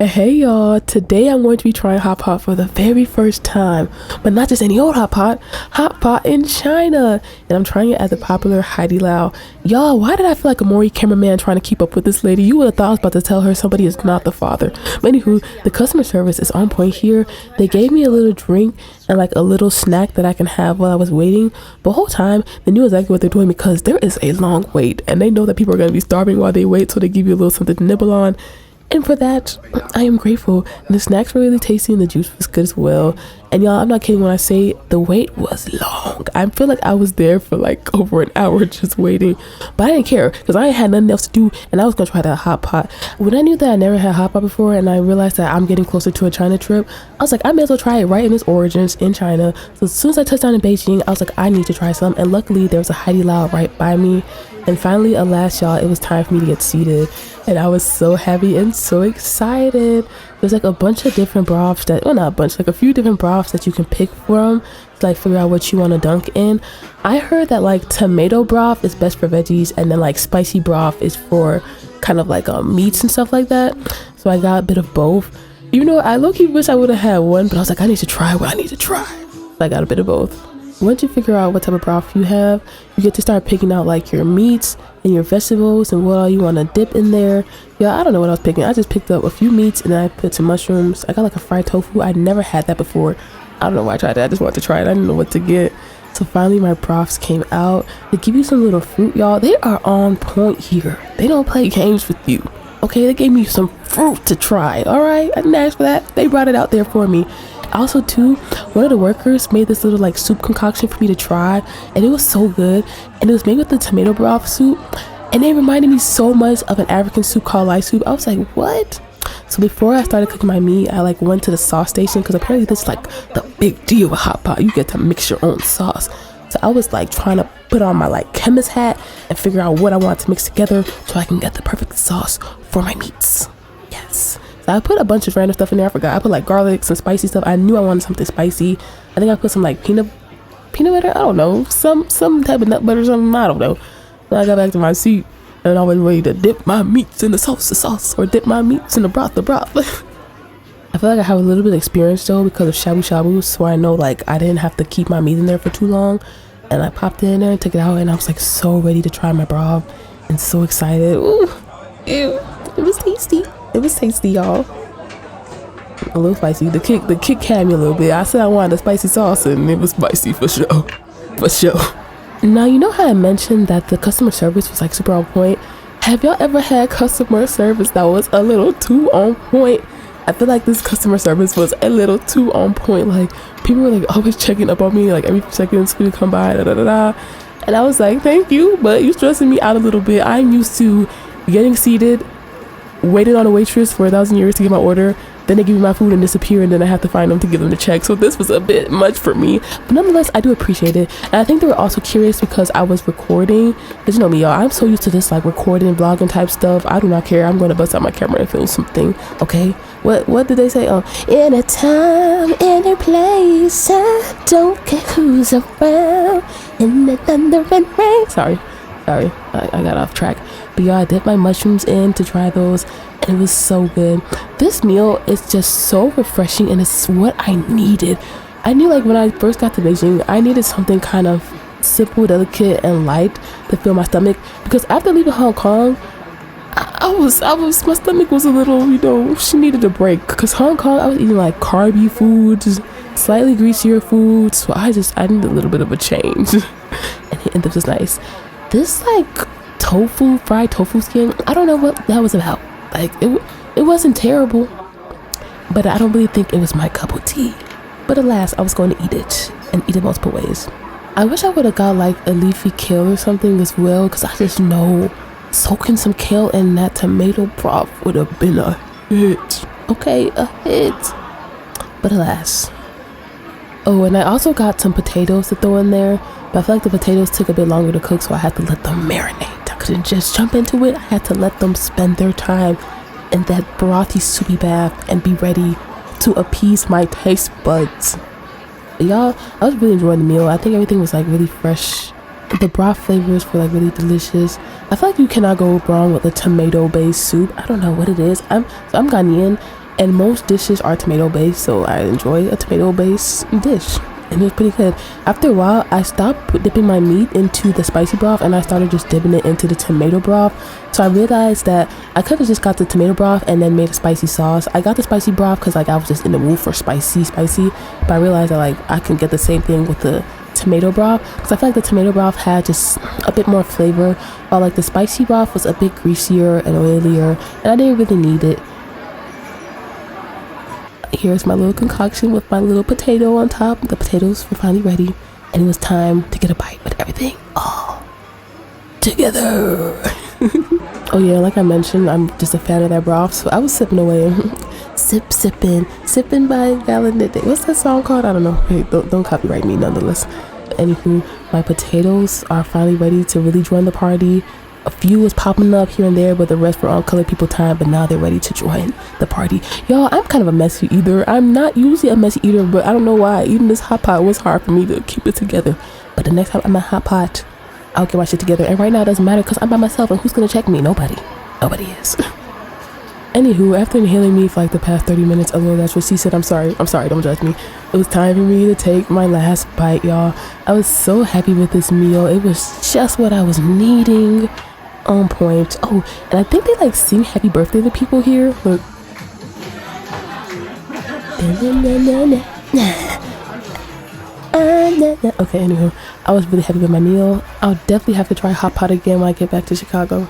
Hey y'all, today I'm going to be trying hot pot for the very first time, but not just any old hot pot in China, and I'm trying it at the popular HaiDiLoa. Y'all, why did I feel like a Maury cameraman trying to keep up with this lady? You would have thought I was about to tell her somebody is not the father. But anywho, the customer service is on point here. They gave me a little drink and like a little snack that I can have while I was waiting. The whole time, they knew exactly what they're doing because there is a long wait, and they know that people are going to be starving while they wait, so they give you a little something to nibble on. And for that, I am grateful. And the snacks were really tasty and the juice was good as well. And y'all, I'm not kidding when I say the wait was long. I feel like I was there for like over an hour just waiting. But I didn't care because I ain't had nothing else to do and I was going to try that hot pot. When I knew that I never had hot pot before and I realized that I'm getting closer to a China trip, I was like, I may as well try it right in its origins in China. So as soon as I touched down in Beijing, I was like, I need to try some. And luckily, there was a HaiDiLoa right by me. And finally, alas, y'all, it was time for me to get seated. And I was so happy and so excited. There's like a bunch of different broths that, well, not a bunch, like a few different broths that you can pick from to like figure out what you want to dunk in. I heard that like tomato broth is best for veggies, and then like spicy broth is for kind of like meats and stuff like that. So I got a bit of both. You know, I low-key wish I would have had one, but I was like, I need to try what I need to try. So I got a bit of both. Once you figure out what type of broth you have, you get to start picking out like your meats and your vegetables and what all you want to dip in there. Yeah, I don't know what I was picking. I just picked up a few meats and then I put some mushrooms. I got like a fried tofu. I'd never had that before. I don't know why I tried that. I just wanted to try it. I didn't know what to get. So finally my broths came out. They give you some little fruit, y'all. They are on point here. They don't play games with you. Okay, they gave me some fruit to try. All right, I didn't ask for that. They brought it out there for me. Also too, one of the workers made this little like soup concoction for me to try, and it was so good. And it was made with the tomato broth soup, and it reminded me so much of an African soup called light soup. I was like, what? So before I started cooking my meat, I like went to the sauce station because apparently this is like the big deal with hot pot. You get to mix your own sauce. So I was like trying to put on my like chemist hat and figure out what I want to mix together so I can get the perfect sauce for my meats. Yes. I put a bunch of random stuff in there. I forgot. I put like garlic, some spicy stuff. I knew I wanted something spicy. I think I put some like peanut butter. I don't know. Some type of nut butter or something. I don't know. Then I got back to my seat and I was ready to dip my meats in the sauce, or dip my meats in the broth. I feel like I have a little bit of experience though because of shabu shabu, so I know like I didn't have to keep my meat in there for too long. And I popped it in there and took it out, and I was like so ready to try my broth and so excited. Ooh, ew, it was tasty. It was tasty, y'all. A little spicy. The kick had me a little bit. I said I wanted a spicy sauce, and it was spicy for sure. For sure. Now, you know how I mentioned that the customer service was like super on point? Have y'all ever had customer service that was a little too on point? I feel like this customer service was a little too on point. Like, people were like always checking up on me, like every few seconds we would come by, And I was like, thank you, but you're stressing me out a little bit. I'm used to getting seated, waited on a waitress for 1,000 years to get my order, then they give me my food and disappear, and then I have to find them to give them the check. So this was a bit much for me, but nonetheless I do appreciate it. And I think they were also curious because I was recording, because you know me, y'all, I'm so used to this like recording, vlogging type stuff. I do not care. I'm going to bust out my camera and film something. Okay, what did they say? In a time, in a place, I don't care who's around, in the thunder and rain. Sorry, I got off track. But y'all, I dipped my mushrooms in to try those, and it was so good. This meal is just so refreshing, and it's what I needed. I knew like when I first got to Beijing, I needed something kind of simple, delicate, and light to fill my stomach, because after leaving Hong Kong, my stomach was a little, you know, she needed a break, because Hong Kong, I was eating like carby foods, slightly greasier foods, so I needed a little bit of a change. And this was nice. This like fried tofu skin, I don't know what that was about. Like it wasn't terrible, but I don't really think it was my cup of tea. But alas, I was going to eat it, and eat it multiple ways. I wish I would have got like a leafy kale or something as well, because I just know soaking some kale in that tomato broth would have been a hit. Okay, a hit. But alas. Oh, and I also got some potatoes to throw in there, but I feel like the potatoes took a bit longer to cook, so I had to let them marinate. I couldn't just jump into it. I had to let them spend their time in that brothy soupy bath and be ready to appease my taste buds. Y'all, I was really enjoying the meal. I think everything was like really fresh. The broth flavors were like really delicious. I feel like you cannot go wrong with a tomato based soup. I don't know what it is. I'm Ghanaian, and most dishes are tomato based, so I enjoy a tomato based dish, and it was pretty good. After a while, I stopped dipping my meat into the spicy broth and I started just dipping it into the tomato broth. So I realized that I could have just got the tomato broth and then made a spicy sauce. I got the spicy broth because like I was just in the mood for spicy, but I realized that like I can get the same thing with the tomato broth, because I feel like the tomato broth had just a bit more flavor, while like the spicy broth was a bit greasier and oilier, and I didn't really need it. Here's my little concoction with my little potato on top. The potatoes were finally ready, and it was time to get a bite with everything all together. Oh yeah, like I mentioned, I'm just a fan of that broth, so I was sipping away. Sipping by Gallon a Day. What's that song called? I don't know. Hey, don't copyright me nonetheless. Anywho, my potatoes are finally ready to really join the party. A few was popping up here and there, but the rest were on colored people time, but now they're ready to join the party. Y'all, I'm kind of a messy eater. I'm not usually a messy eater, but I don't know why. Even this hot pot was hard for me to keep it together. But the next time I'm a hot pot, I'll get my shit together. And right now it doesn't matter because I'm by myself, and who's gonna check me? Nobody is. Anywho, after inhaling me for like the past 30 minutes, although that's what she said, I'm sorry, don't judge me. It was time for me to take my last bite, y'all. I was so happy with this meal. It was just what I was needing. On point. Oh, and I think they like sing happy birthday to people here. Look. Okay, anywho, I was really happy with my meal. I'll definitely have to try hot pot again when I get back to Chicago.